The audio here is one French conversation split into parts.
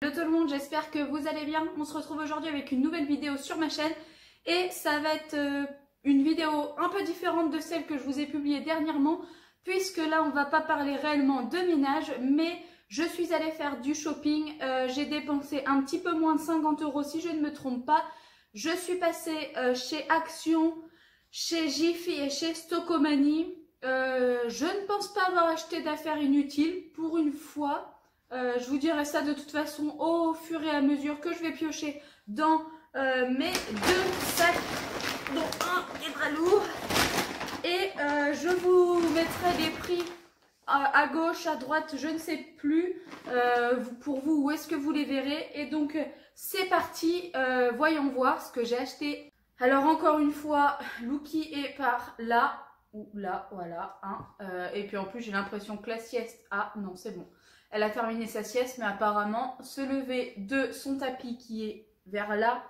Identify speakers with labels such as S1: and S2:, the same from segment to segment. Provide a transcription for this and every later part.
S1: Hello tout le monde, j'espère que vous allez bien. On se retrouve aujourd'hui avec une nouvelle vidéo sur ma chaîne et ça va être une vidéo un peu différente de celle que je vous ai publiée dernièrement puisque là on va pas parler réellement de ménage mais je suis allée faire du shopping. J'ai dépensé un petit peu moins de 50 € si je ne me trompe pas. Je suis passée chez Action, chez Jiffy et chez Stocomanie. Je ne pense pas avoir acheté d'affaires inutiles pour une fois. Je vous dirai ça de toute façon au fur et à mesure que je vais piocher dans mes deux sacs, dont un est très lourd. Et je vous mettrai les prix à gauche, à droite, je ne sais plus pour vous où est-ce que vous les verrez. Et donc c'est parti, voyons voir ce que j'ai acheté. Alors encore une fois, Lucky est par là, ou là, voilà. Hein, et puis en plus j'ai l'impression que la sieste, ah non c'est bon. Elle a terminé sa sieste, mais apparemment, se lever de son tapis qui est vers là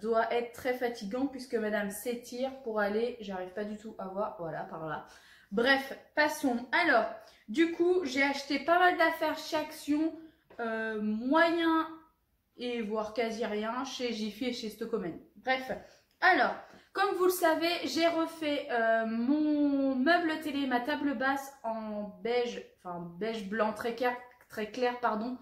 S1: doit être très fatigant puisque madame s'étire pour aller, j'arrive pas du tout à voir, voilà, par là. Bref, passons. Alors, du coup, j'ai acheté pas mal d'affaires chez Action, moyen et voire quasi rien chez Jiffy et chez Stocomanie. Bref, alors... Comme vous le savez, j'ai refait mon meuble télé, ma table basse en beige, enfin beige blanc très clair, pardon,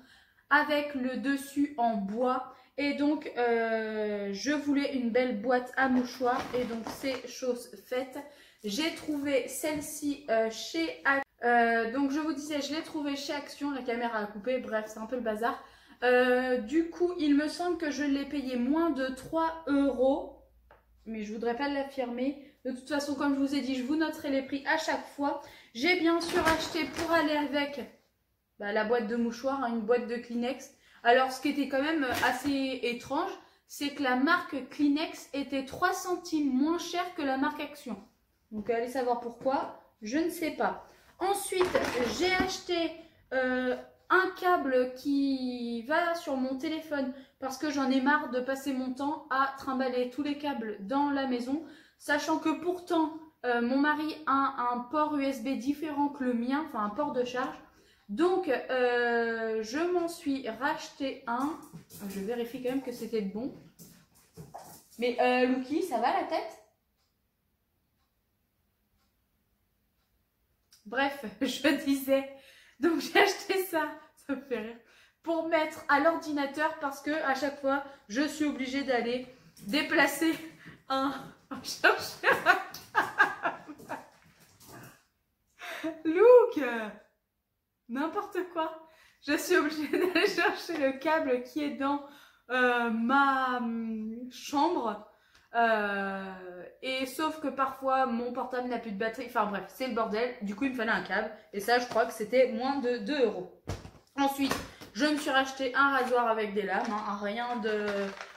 S1: avec le dessus en bois. Et donc, je voulais une belle boîte à mouchoirs et donc c'est chose faite. J'ai trouvé celle-ci chez Action. Donc je vous disais, je l'ai trouvée chez Action, la caméra a coupé, bref, c'est un peu le bazar. Du coup, il me semble que je l'ai payé moins de 3 €. Mais je voudrais pas l'affirmer. De toute façon, comme je vous ai dit, je vous noterai les prix à chaque fois. J'ai bien sûr acheté pour aller avec la boîte de mouchoirs, hein, une boîte de Kleenex. Alors, ce qui était quand même assez étrange, c'est que la marque Kleenex était 3 centimes moins chère que la marque Action. Donc, allez savoir pourquoi, je ne sais pas. Ensuite, j'ai acheté un câble qui va sur mon téléphone parce que j'en ai marre de passer mon temps à trimballer tous les câbles dans la maison, sachant que pourtant mon mari a un port USB différent que le mien, enfin un port de charge. Donc je m'en suis racheté un. Je vérifie quand même que c'était bon. Mais Lucky, ça va la tête? Bref, je disais. Donc j'ai acheté ça me fait rire, pour mettre à l'ordinateur parce que à chaque fois je suis obligée d'aller déplacer un chercher Look, n'importe quoi. Je suis obligée d'aller chercher le câble qui est dans ma chambre. Et sauf que parfois mon portable n'a plus de batterie, enfin bref, c'est le bordel. Du coup il me fallait un câble et ça je crois que c'était moins de 2 €. Ensuite je me suis racheté un rasoir avec des lames, hein, rien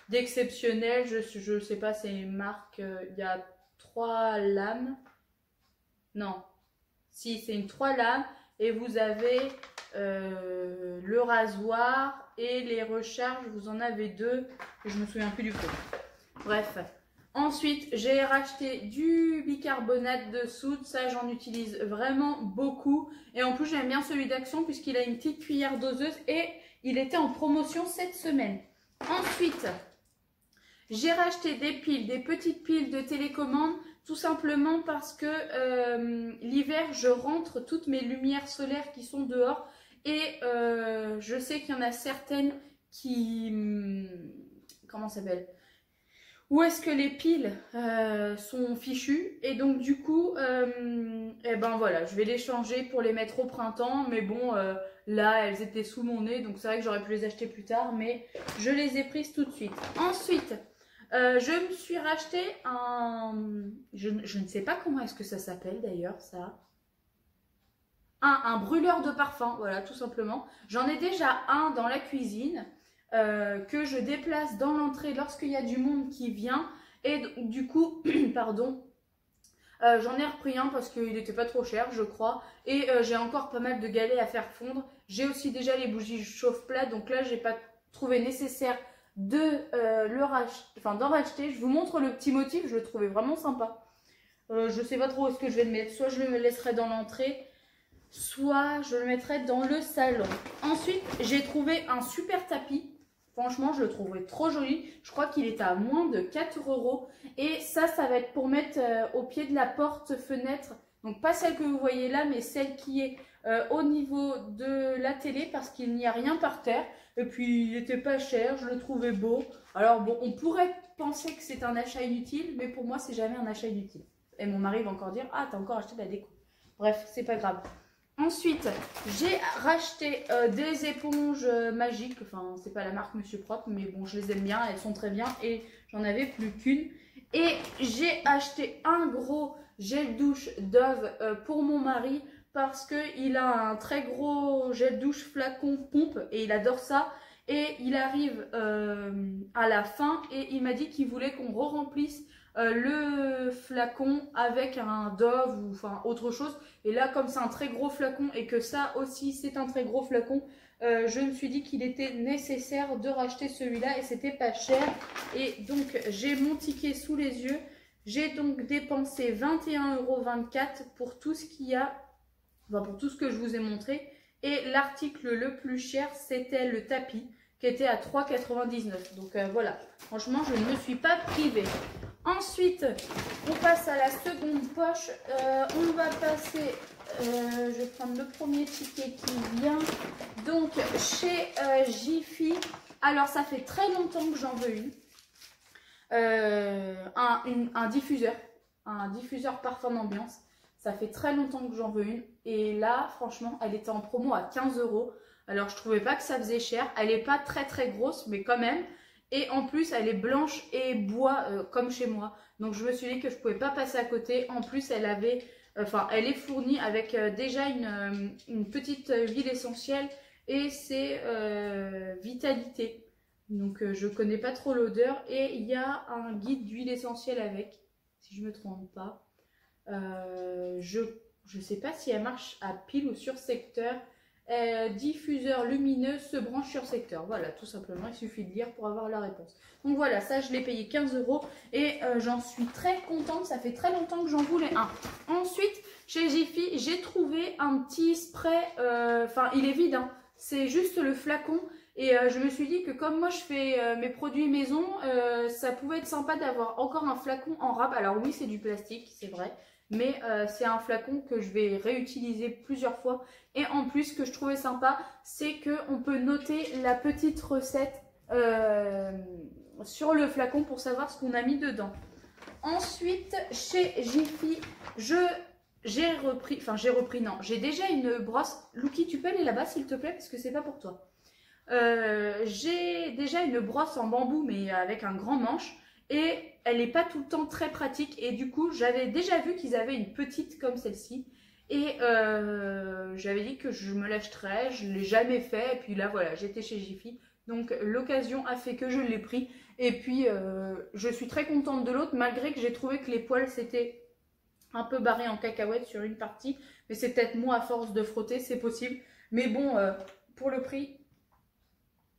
S1: d'exceptionnel. Je sais pas, c'est une marque, il y a 3 lames, non, si c'est une 3 lames et vous avez le rasoir et les recharges, vous en avez 2, je me souviens plus du prix. Bref. Ensuite, j'ai racheté du bicarbonate de soude. Ça, j'en utilise vraiment beaucoup. Et en plus, j'aime bien celui d'Action puisqu'il a une petite cuillère doseuse et il était en promotion cette semaine. Ensuite, j'ai racheté des piles, des petites piles de télécommande, tout simplement parce que l'hiver, je rentre toutes mes lumières solaires qui sont dehors. Et je sais qu'il y en a certaines qui... comment ça s'appelle ? Où est-ce que les piles sont fichues et donc du coup et ben voilà, je vais les changer pour les mettre au printemps, mais bon là elles étaient sous mon nez donc c'est vrai que j'aurais pu les acheter plus tard, mais je les ai prises tout de suite. Ensuite je me suis racheté un, je ne sais pas comment est-ce que ça s'appelle d'ailleurs, ça, un brûleur de parfum, voilà, tout simplement. J'en ai déjà un dans la cuisine que je déplace dans l'entrée lorsqu'il y a du monde qui vient. Et du coup, pardon, j'en ai repris un parce qu'il n'était pas trop cher, je crois. Et j'ai encore pas mal de galets à faire fondre. J'ai aussi déjà les bougies chauffe-plat. Donc là, j'ai pas trouvé nécessaire de d'en racheter. Je vous montre le petit motif, je le trouvais vraiment sympa. Je sais pas trop où est-ce que je vais le mettre. Soit je le laisserai dans l'entrée. soit je le mettrai dans le salon. Ensuite, j'ai trouvé un super tapis. Franchement, je le trouvais trop joli. Je crois qu'il est à moins de 4 €. Et ça va être pour mettre au pied de la porte-fenêtre. Donc pas celle que vous voyez là, mais celle qui est au niveau de la télé parce qu'il n'y a rien par terre. Et puis il n'était pas cher, je le trouvais beau. Alors bon, on pourrait penser que c'est un achat inutile, mais pour moi c'est jamais un achat inutile. Et mon mari va encore dire, ah t'as encore acheté de la déco. Bref, c'est pas grave. Ensuite, j'ai racheté des éponges magiques. Enfin, c'est pas la marque Monsieur Propre, mais bon, je les aime bien, elles sont très bien et j'en avais plus qu'une. Et j'ai acheté un gros gel douche Dove pour mon mari parce qu'il a un très gros gel douche flacon pompe et il adore ça. Et il arrive à la fin et il m'a dit qu'il voulait qu'on re-remplisse le flacon avec un Dove ou enfin autre chose. Et là, comme c'est un très gros flacon et que ça aussi c'est un très gros flacon, je me suis dit qu'il était nécessaire de racheter celui-là et c'était pas cher. Et donc j'ai mon ticket sous les yeux. J'ai donc dépensé 21,24 € pour tout ce qu'il y a, enfin pour tout ce que je vous ai montré. Et l'article le plus cher, c'était le tapis qui était à 3,99 €. Donc voilà, franchement, je ne me suis pas privée. Ensuite, on passe à la seconde poche. On va passer, je vais prendre le premier ticket qui vient. Donc, chez Jiffy. Alors, ça fait très longtemps que j'en veux une. Un diffuseur parfum d'ambiance. Ça fait très longtemps que j'en veux une. Et là, franchement, elle était en promo à 15 €. Alors, je trouvais pas que ça faisait cher. Elle n'est pas très très grosse, mais quand même. Et en plus, elle est blanche et bois comme chez moi. Donc, je me suis dit que je ne pouvais pas passer à côté. En plus, elle est fournie avec déjà une petite huile essentielle. Et c'est Vitalité. Donc, je ne connais pas trop l'odeur. Et il y a un guide d'huile essentielle avec, si je ne me trompe pas. Je ne sais pas si elle marche à pile ou sur secteur. Diffuseur lumineux se branche sur secteur. Voilà, tout simplement, il suffit de lire pour avoir la réponse. Donc voilà, ça je l'ai payé 15 € et j'en suis très contente. Ça fait très longtemps que j'en voulais un. Ensuite, chez Jiffy, j'ai trouvé un petit spray. Enfin, il est vide, hein. C'est juste le flacon. Et je me suis dit que comme moi je fais mes produits maison, ça pouvait être sympa d'avoir encore un flacon en râpe. Alors oui, c'est du plastique, c'est vrai. Mais c'est un flacon que je vais réutiliser plusieurs fois. Et en plus, ce que je trouvais sympa, c'est qu'on peut noter la petite recette sur le flacon pour savoir ce qu'on a mis dedans. Ensuite, chez Jiffy, j'ai déjà une brosse. Lucky, tu peux aller là-bas s'il te plaît, parce que c'est pas pour toi. J'ai déjà une brosse en bambou, mais avec un grand manche. Et elle n'est pas tout le temps très pratique. Et du coup, j'avais déjà vu qu'ils avaient une petite comme celle-ci. Et j'avais dit que je me l'achèterais. Je ne l'ai jamais fait. Et puis là, voilà, j'étais chez Jiffy. Donc l'occasion a fait que je l'ai pris. Et puis, je suis très contente de l'autre. Malgré que j'ai trouvé que les poils s'étaient un peu barrés en cacahuète sur une partie. Mais c'est peut-être moi à force de frotter, c'est possible. Mais bon, pour le prix,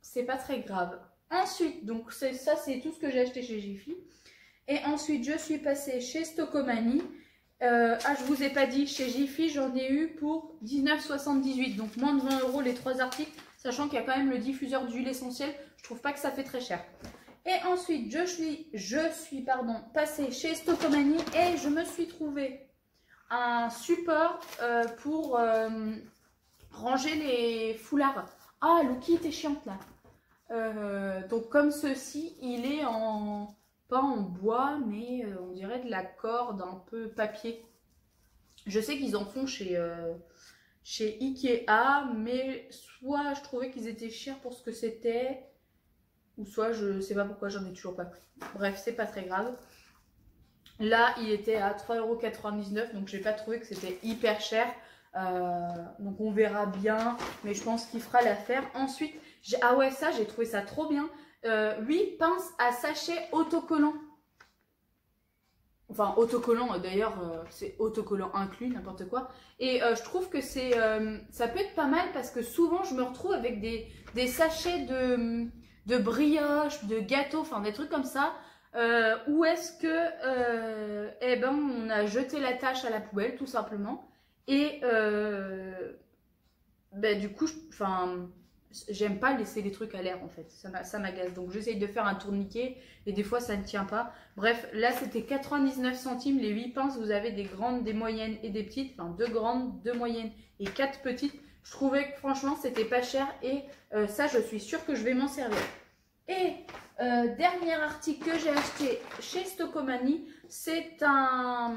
S1: c'est pas très grave. Ensuite, donc ça c'est tout ce que j'ai acheté chez Jiffy. Et ensuite, je suis passée chez Stocomanie. Je vous ai pas dit, chez Jiffy, j'en ai eu pour 19,78 €. Donc moins de 20 € les 3 articles. Sachant qu'il y a quand même le diffuseur d'huile essentielle. Je trouve pas que ça fait très cher. Et ensuite, je suis passée chez Stocomanie. Et je me suis trouvé un support pour ranger les foulards. Ah, Lucky, t'es chiante là. Donc comme ceci, il est pas en bois, mais on dirait de la corde un peu papier. Je sais qu'ils en font chez Ikea, mais soit je trouvais qu'ils étaient chers pour ce que c'était, ou soit je sais pas pourquoi j'en ai toujours pas pris. Bref, c'est pas très grave. Là, il était à 3,99 €, donc j'ai pas trouvé que c'était hyper cher. Donc on verra bien, mais je pense qu'il fera l'affaire. Ensuite, ah ouais, ça j'ai trouvé ça trop bien. 8 pinces à sachet autocollant. Enfin autocollant d'ailleurs, c'est autocollant inclus, n'importe quoi. Et je trouve que ça peut être pas mal parce que souvent je me retrouve avec des sachets de brioche, de gâteaux, enfin des trucs comme ça. Où est-ce que on a jeté la tâche à la poubelle tout simplement. Et du coup, j'aime pas laisser les trucs à l'air en fait, ça m'agace. Donc j'essaye de faire un tourniquet et des fois ça ne tient pas. Bref, là c'était 99 centimes les 8 pinces. Vous avez des grandes, des moyennes et des petites. Enfin 2 grandes, 2 moyennes et 4 petites. Je trouvais que franchement c'était pas cher et ça je suis sûre que je vais m'en servir. Et dernier article que j'ai acheté chez Stocomanie, c'est un...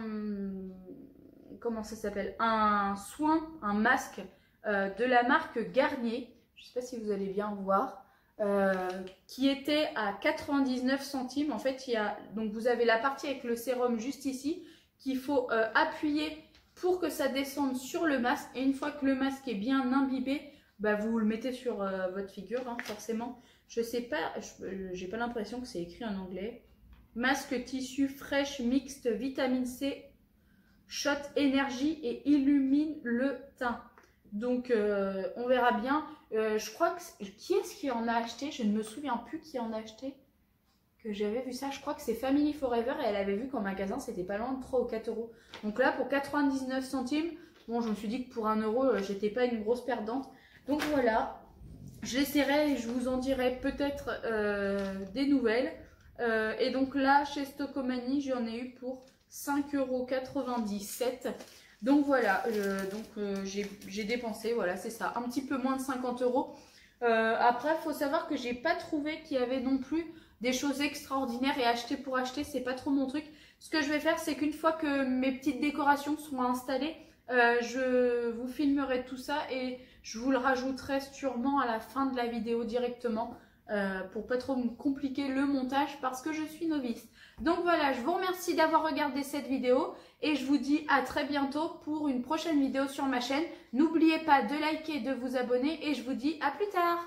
S1: Comment ça s'appelle? Un soin, un masque de la marque Garnier. Je ne sais pas si vous allez bien voir. Qui était à 99 centimes. En fait, donc vous avez la partie avec le sérum juste ici qu'il faut appuyer pour que ça descende sur le masque. Et une fois que le masque est bien imbibé, vous le mettez sur votre figure, hein, forcément. Je sais pas, j'ai pas l'impression que c'est écrit en anglais. Masque tissu fraîche mixte vitamine C, shot énergie et illumine le teint. Donc on verra bien. Je crois que qui est-ce qui en a acheté? Je ne me souviens plus qui en a acheté. Que j'avais vu ça. Je crois que c'est Family Forever et elle avait vu qu'en magasin c'était pas loin de 3 ou 4 euros. Donc là pour 99 centimes, bon je me suis dit que pour 1 euro j'étais pas une grosse perdante. Donc voilà. J'essaierai et je vous en dirai peut-être des nouvelles. Et donc là, chez Stocomanie, j'en ai eu pour 5,97 €. Donc voilà, j'ai dépensé, voilà, c'est ça, un petit peu moins de 50 €. Après, il faut savoir que j'ai pas trouvé qu'il y avait non plus des choses extraordinaires et acheter pour acheter, c'est pas trop mon truc. Ce que je vais faire, c'est qu'une fois que mes petites décorations seront installées, je vous filmerai tout ça et je vous le rajouterai sûrement à la fin de la vidéo directement pour pas trop me compliquer le montage parce que je suis novice. Donc voilà, je vous remercie d'avoir regardé cette vidéo et je vous dis à très bientôt pour une prochaine vidéo sur ma chaîne. N'oubliez pas de liker, de vous abonner et je vous dis à plus tard.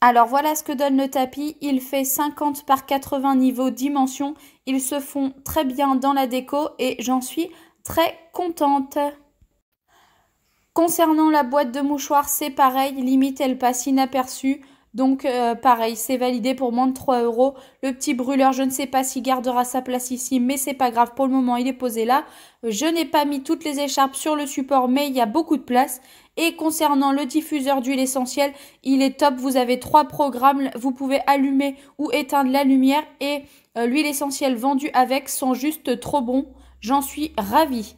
S1: Alors voilà ce que donne le tapis. Il fait 50 par 80 niveaux dimension. Ils se font très bien dans la déco et j'en suis très contente. Concernant la boîte de mouchoirs, c'est pareil, limite elle passe inaperçue. Donc pareil, c'est validé pour moins de 3 €. Le petit brûleur, je ne sais pas s'il gardera sa place ici, mais c'est pas grave, pour le moment il est posé là. Je n'ai pas mis toutes les écharpes sur le support, mais il y a beaucoup de place. Et concernant le diffuseur d'huile essentielle, il est top, vous avez 3 programmes, vous pouvez allumer ou éteindre la lumière et l'huile essentielle vendue avec sont juste trop bons. J'en suis ravie.